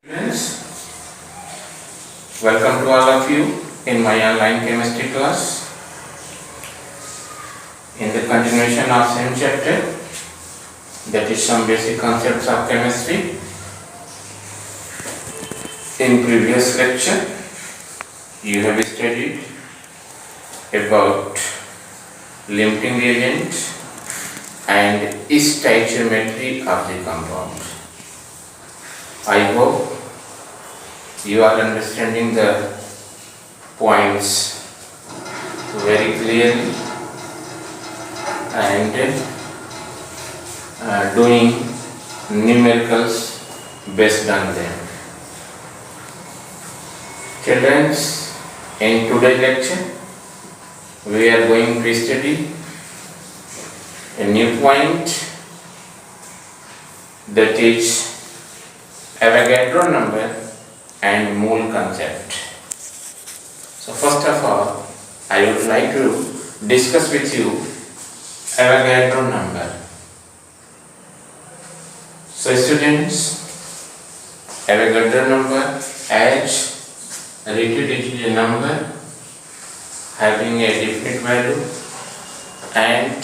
Students, welcome to all of you in my online chemistry class. In the continuation of same chapter, that is some basic concepts of chemistry. In previous lecture, you have studied about limiting reagent and stoichiometry of the compound. I hope you are understanding the points very clearly and doing numericals based on them. Children, in today's lecture, we are going to study a new point, that is Avogadro number and mole concept. So first of all, I would like to discuss with you Avogadro number. So students, Avogadro number, as written, it is a number having a definite value, and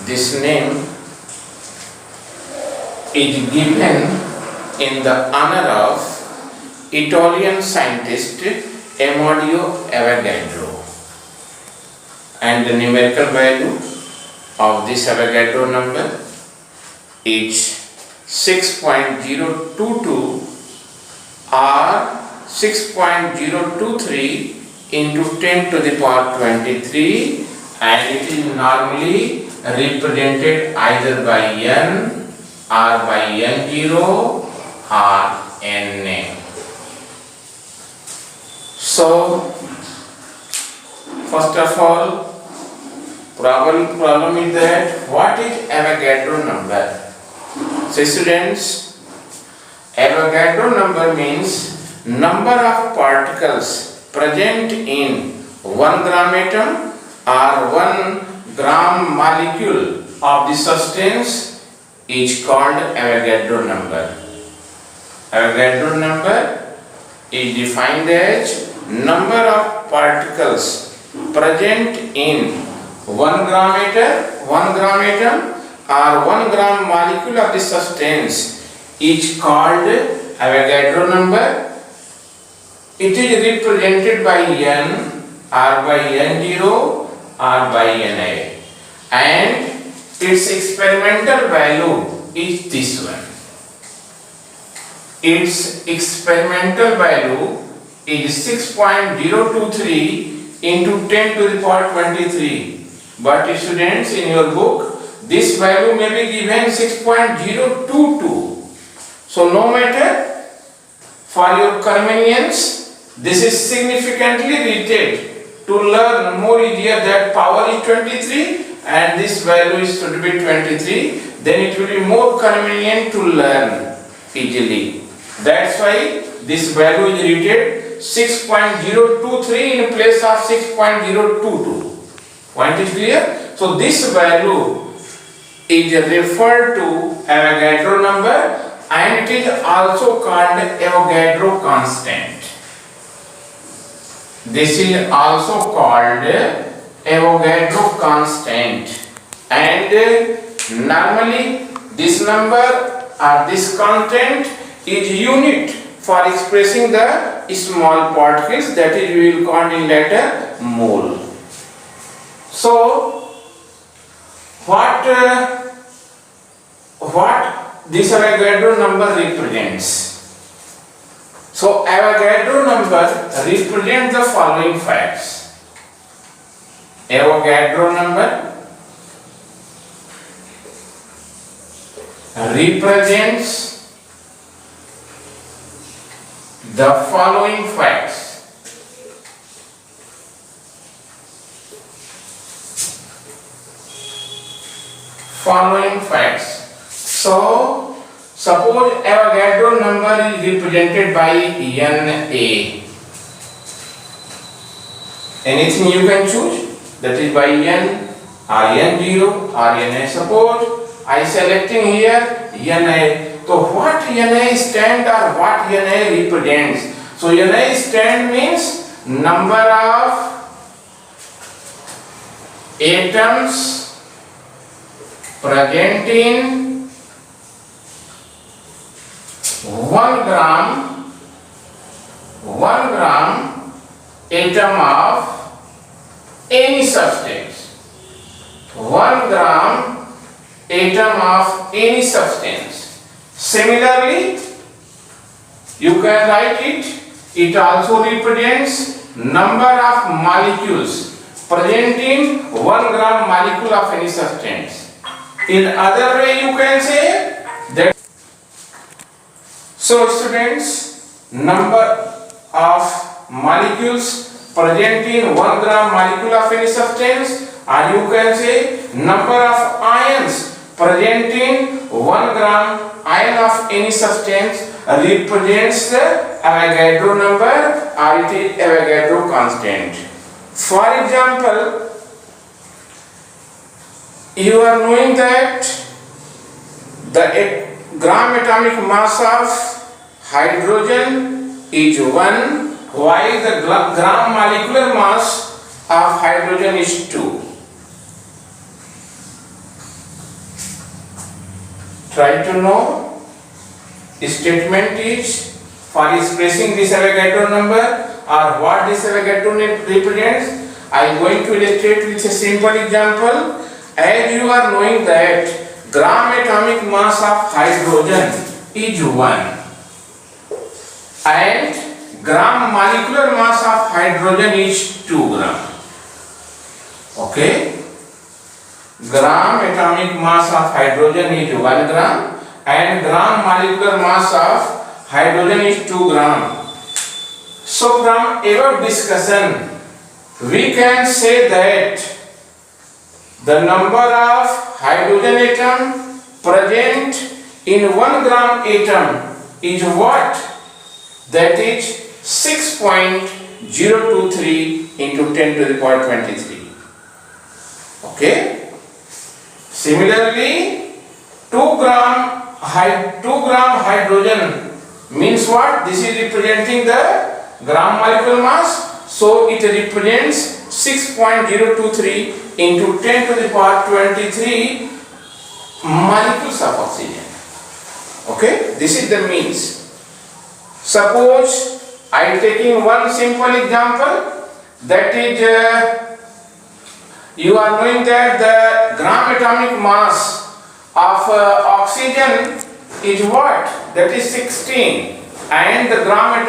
this name is given in the honor of Italian scientist Amedeo Avogadro, and the numerical value of this Avogadro number is 6.022 or 6.023 into 10 to the power 23, and it is normally represented either by n or by n0 or n. So first of all, problem is that what is Avogadro number? So students, Avogadro number means number of particles present in 1 gram atom or 1 gram molecule of the substance is called Avogadro number. Avogadro number is defined as number of particles present in 1 gram atom or 1 gram molecule of the substance is called Avogadro number. It is represented by n or by n0 or by na, and its experimental value is this one. Its experimental value is 6.023 into 10 to the power 23. But students, in your book, this value may be given 6.022. So no matter, for your convenience, this is significantly written to learn more easier that power is 23 and this value is to be 23, then it will be more convenient to learn easily. That's why this value is written 6.023 in place of 6.022. Point is clear? So this value is referred to Avogadro number, and it is also called Avogadro constant. This is also called Avogadro constant, and normally this number or this constant is unit for expressing the small particles, that is we will call in letter mole. So what this Avogadro number represents? So Avogadro number represents the following facts. Avogadro number represents the following facts. So suppose Avogadro number is represented by Na. Anything you can choose, that is by n or n0 or na. Suppose I selecting here Na So what Na stand or what Na represents? So Na stand means number of atoms present in 1 gram atom of any substance. 1 gram atom of any substance. Similarly, you can write it. It also represents number of molecules present in 1 gram molecule of any substance. In other way, you can say that. So students, number of molecules present in 1 gram molecule of any substance, and you can say number of ions present in 1 gram ion of any substance represents the Avogadro number, or it is Avogadro constant. For example, you are knowing that the gram atomic mass of hydrogen is 1, while the gram molecular mass of hydrogen is 2. Try to know. Statement is for expressing this Avogadro number or what this Avogadro represents. I am going to illustrate with a simple example. As you are knowing that gram atomic mass of hydrogen is 1 and gram molecular mass of hydrogen is 2 gram. Okay? Gram atomic mass of hydrogen is 1 gram and gram molecular mass of hydrogen is 2 gram. So from above discussion, we can say that the number of hydrogen atom present in 1 gram atom is what? That is 6.023 into 10 to the power 23. Okay? Similarly, 2 gram hydrogen means what? This is representing the gram molecular mass. So it represents 6.023 into 10 to the power 23 molecules of oxygen. Okay? This is the means. Suppose I am taking one simple example, that is you are knowing that the gram atomic mass of oxygen is what? That is 16, and the gram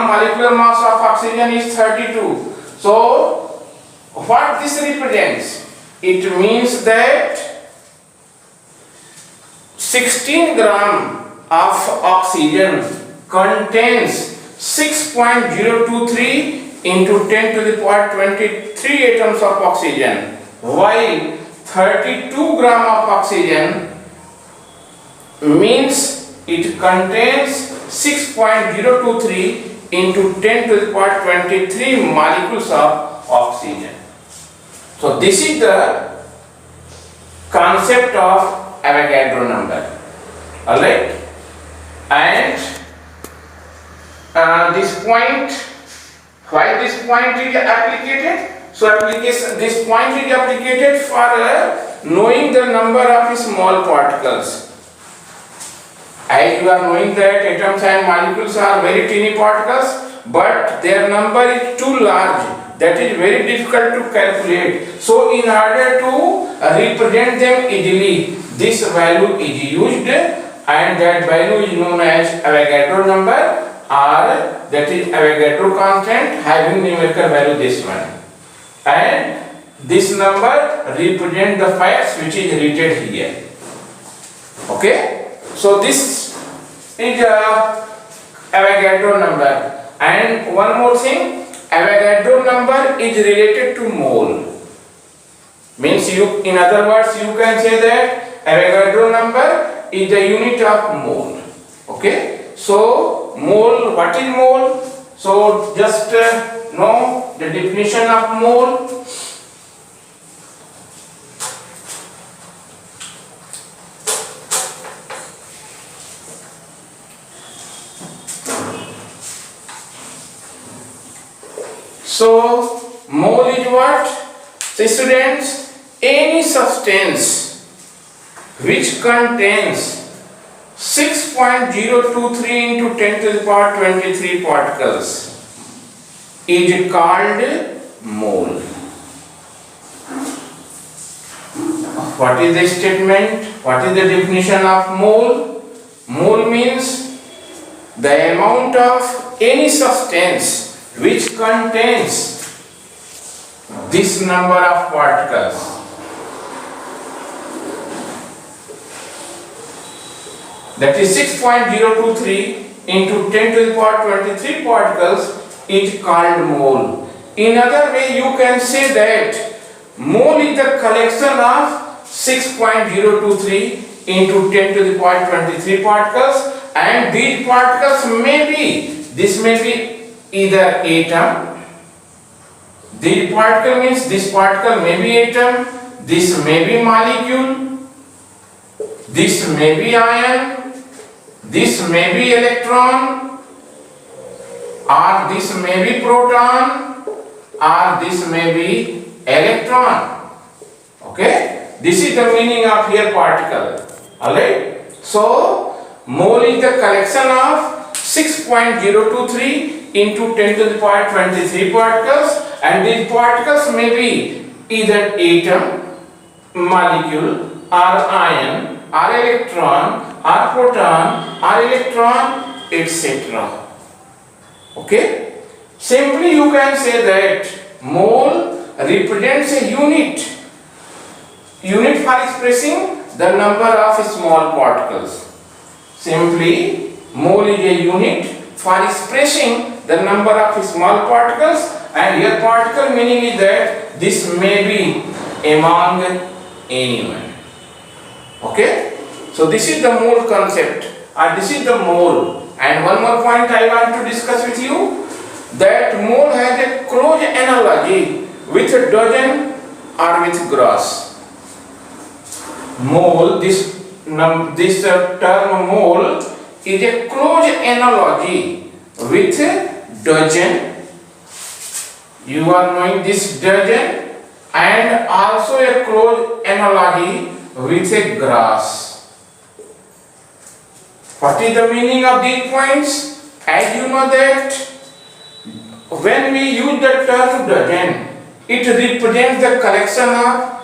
molecular mass of oxygen is 32. So what this represents? It means that 16 gram of oxygen contains 6.023 into 10 to the power 23 atoms of oxygen, while 32 gram of oxygen means it contains 6.023 into 10 to the power 23 molecules of oxygen. So this is the concept of Avogadro number. Alright? And this point, why this point is applicated? So this point is applicated for knowing the number of small particles. As you are knowing that atoms and molecules are very teeny particles, but their number is too large. That is very difficult to calculate. So in order to represent them easily, this value is used, and that value is known as Avogadro number, or that is Avogadro constant having numerical value this one. And this number represents the facts which is written here. Okay? So this is Avogadro number. And one more thing, Avogadro number is related to mole. Means you, in other words, you can say that Avogadro number is the unit of mole. Okay? So mole, what is mole? So just know the definition of mole. So mole is what? So students, any substance which contains 6.023 into 10 to the power 23 particles is called mole. What is the statement? What is the definition of mole? Mole means the amount of any substance which contains this number of particles. That is 6.023 into 10 to the power 23 particles is called mole. In other way, you can say that mole is the collection of 6.023 into 10 to the power 23 particles, and these particles may be, this may be either atom. The particle means this particle may be atom, this may be molecule, this may be ion, this may be electron, or this may be proton, or this may be electron. Okay? This is the meaning of here particle. Alright? So, mole is the collection of 6.023 into 10 to the power 23 particles, and these particles may be either atom, molecule, or ion, or electron, or proton, or electron, etc. Okay? Simply you can say that mole represents a unit for expressing the number of small particles. Simply, mole is a unit for expressing the number of small particles, and here particle meaning is that this may be among anyone. Okay? So this is the mole concept, or this is the mole. And one more point I want to discuss with you, that mole has a close analogy with a dozen or with grass. Mole, this term mole is a close analogy with dozen. You are knowing this dozen, and also a close analogy with a grass. What is the meaning of these points? As you know that when we use the term dozen, it represents the collection of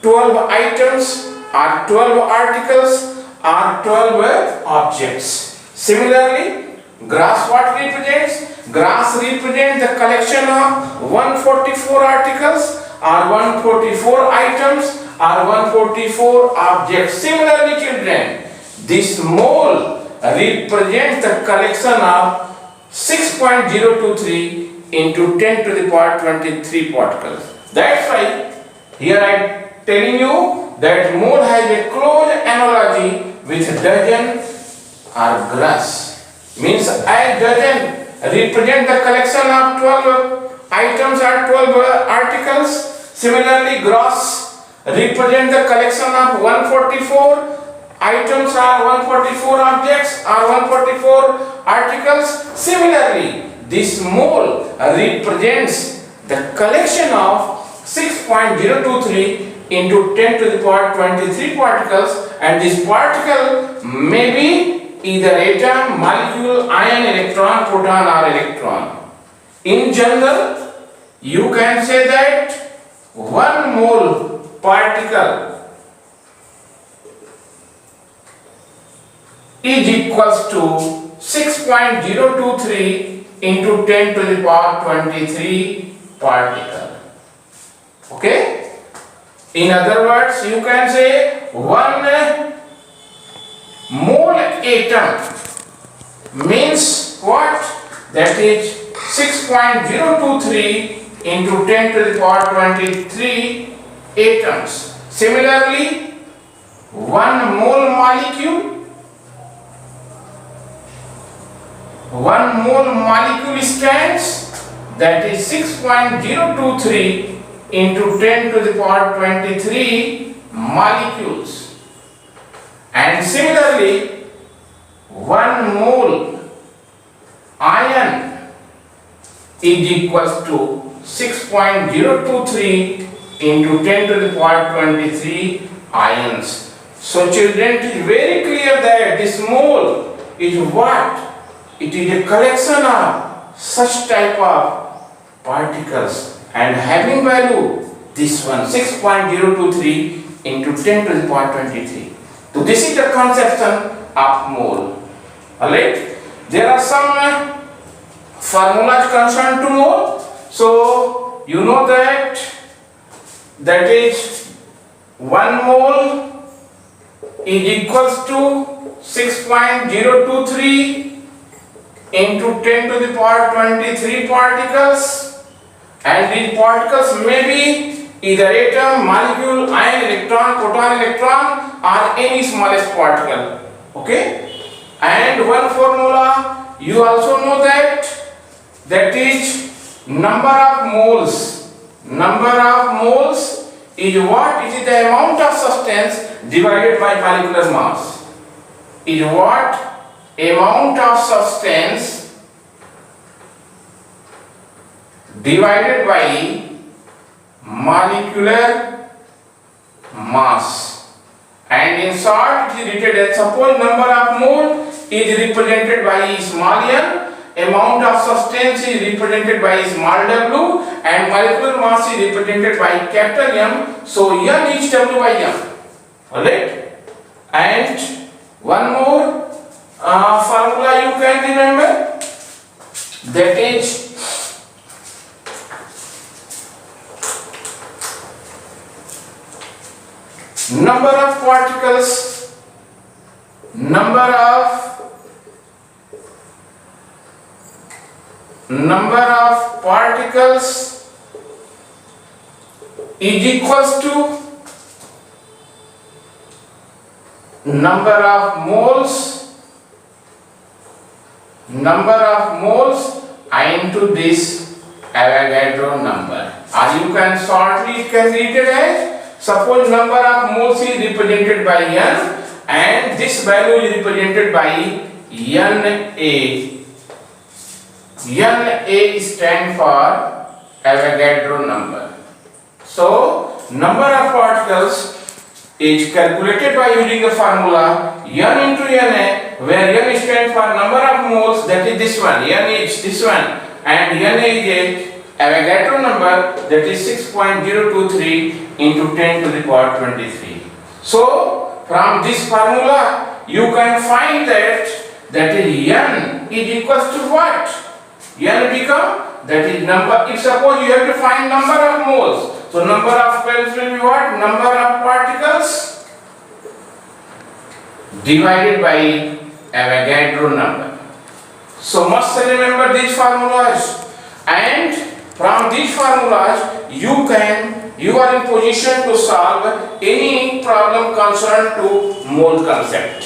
12 items, or 12 articles, or 12 objects. Similarly, grass what represents? Grass represents the collection of 144 articles, or 144 items, or 144 objects. Similarly, children, this mole represents the collection of 6.023 into 10 to the power 23 particles. That's why here I am telling you that mole has a close analogy with dozen or grass. Means a dozen represent the collection of 12 items or 12 articles. Similarly, grass represent the collection of 144 items or 144 objects or 144 articles. Similarly, this mole represents the collection of 6.023 into 10 to the power 23 particles, and this particle may be either atom, molecule, ion, electron, proton, or electron. In general, you can say that 1 mole particle is equals to 6.023 into 10 to the power 23 particle. Okay? In other words, you can say 1 mole atom means what? That is 6.023 into 10 to the power 23 atoms. Similarly, 1 mole molecule, 1 mole molecule stands, that is 6.023 into 10 to the power 23 molecules. And similarly, 1 mole ion is equals to 6.023 into 10 to the power 23 ions. So children, it is very clear that this mole is what? It is a collection of such type of particles and having value this one 6.023 into 10 to the power 23. So this is the conception of mole. Alright? There are some formulas concerned to mole. So you know that is 1 mole is equals to 6.023 into 10 to the power 23 particles, and these particles may be either atom, molecule, ion, electron, proton, electron, or any smallest particle. Okay? And one formula you also know that is number of moles. Number of moles is what? It is the amount of substance divided by molecular mass. Is what? Amount of substance divided by molecular mass. And in short, it is written as, suppose number of mole is represented by small n, amount of substance is represented by small w, and molecular mass is represented by capital M. So n is W by M. Alright? And one more formula you can remember, that is number of particles, number of particles is equals to number of moles into this Avogadro number, or you can shortly read it as, suppose number of moles is represented by n and this value is represented by Na. Na stands for Avogadro number. So number of particles is calculated by using the formula n into Na, where n stands for number of moles, that is this one, n is this one, and Na is a Avogadro number, that is 6.023 into 10 to the power 23. So from this formula you can find that is n is equals to what? N become, that is number, if suppose you have to find number of moles, so number of moles will be what? Number of particles divided by Avogadro number. So must remember these formulas, and from these formulas you are in position to solve any problem concerned to mole concept.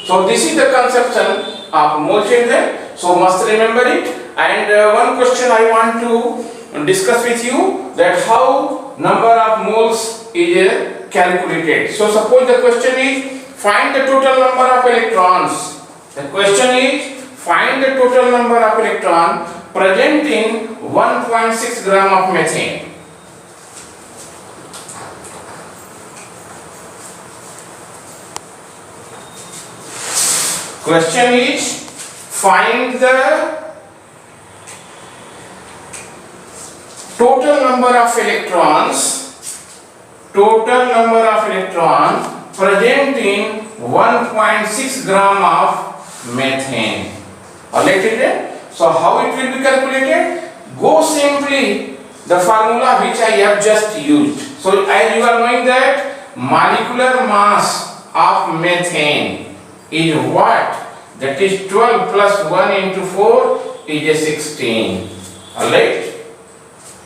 So this is the conception of mole, children. So must remember it. And one question I want to discuss with you, that how number of moles is calculated. So suppose the question is, find the total number of electrons. The question is, find the total number of electrons present in 1.6 gram of methane. Question is, find the total number of electrons present in 1.6 gram of methane. Alright, so how it will be calculated? Go simply the formula which I have just used. So as you are knowing that molecular mass of methane is what? That is 12 plus 1 into 4 is a 16. Alright?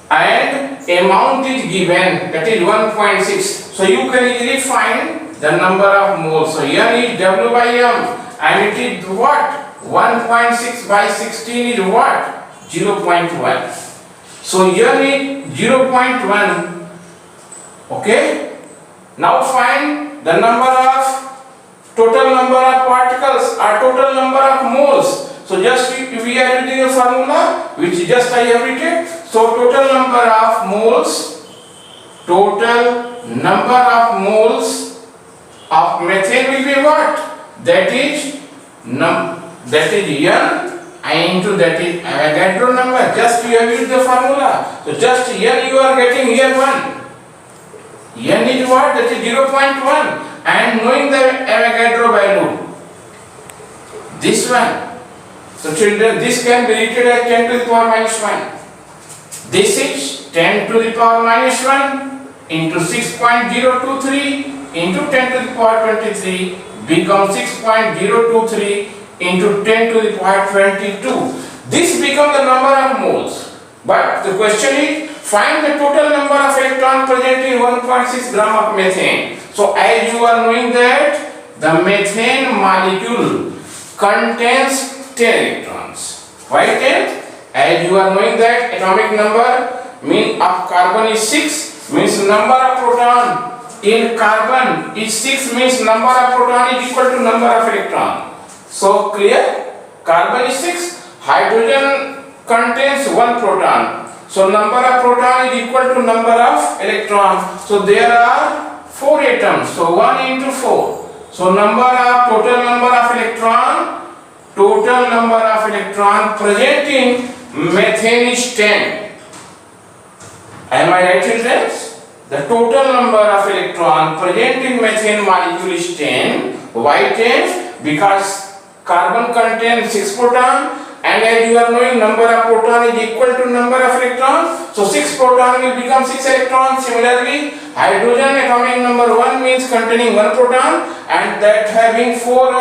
And amount is given, that is 1.6. So you can easily find the number of moles. So n is W by M, and it is what? 1.6 by 16 is what? 0.1. So n is 0.1. Okay? Now find the number of total number of particles or total number of moles. So just we are using a formula which just I have written. So So total number of moles of methane will be what? That is N into that is Avogadro number. Just you have used the formula. So just N you are getting here 1. N is what? That is 0.1. And knowing the Avogadro value, this one. So children, this can be written as 10 to the power minus 1. This is 10 to the power minus 1 into 6.023 into 10 to the power 23 becomes 6.023 into 10 to the power 22. This becomes the number of moles. But the question is, find the total number of electrons present in 1.6 gram of methane. So as you are knowing that the methane molecule contains 10 electrons. Why 10? As you are knowing that atomic number mean of carbon is 6, means number of proton in carbon is 6, means number of proton is equal to number of electron. So clear? Carbon is 6, hydrogen contains 1 proton. So number of proton is equal to number of electrons. So there are 4 atoms. So 1 into 4. So total number of electron present in methane is 10. Am I right, children? The total number of electron present in methane molecule is 10. Why 10? Because carbon contains 6 proton, and as you are knowing, number of proton is equal to number of electrons. So 6 proton will become 6 electrons. Similarly, hydrogen atomic number 1 means containing 1 proton, and that having 4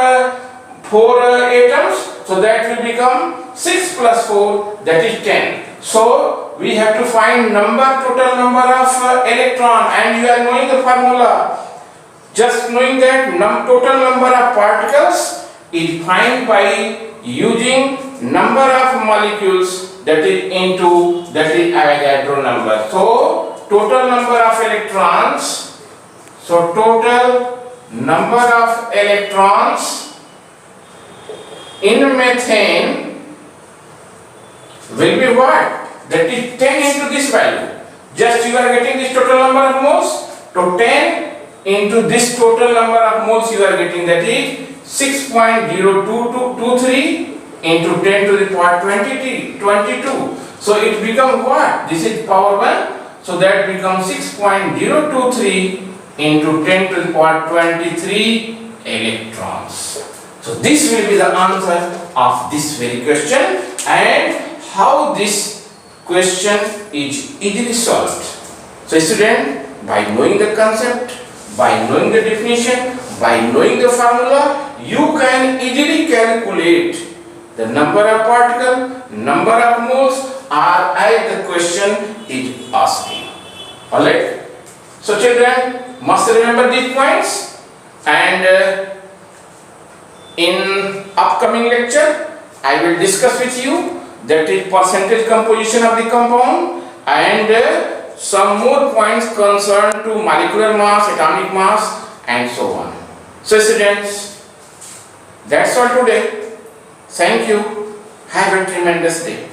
atoms. So that will become 6 plus 4, that is 10. So we have to find total number of electron, and you are knowing the formula. Just knowing that total number of particles is defined by using number of molecules, that is Avogadro number. So total number of electrons. So total number of electrons in methane will be what? That is 10 into this value. Just you are getting this total number of moles. So 10 into this total number of moles you are getting, that is 6.0223 into 10 to the power 22. So it becomes what? This is power 1. So that becomes 6.023 into 10 to the power 23 electrons. So this will be the answer of this very question, and how this question is easily solved. So student, by knowing the concept, by knowing the definition, by knowing the formula, you can easily calculate the number of particles, number of moles, or as the question is asking. Alright? So children, must remember these points, and in upcoming lecture I will discuss with you that is percentage composition of the compound, and some more points concerned to molecular mass, atomic mass, and so on. So students, that's all today. Thank you. Have a tremendous day.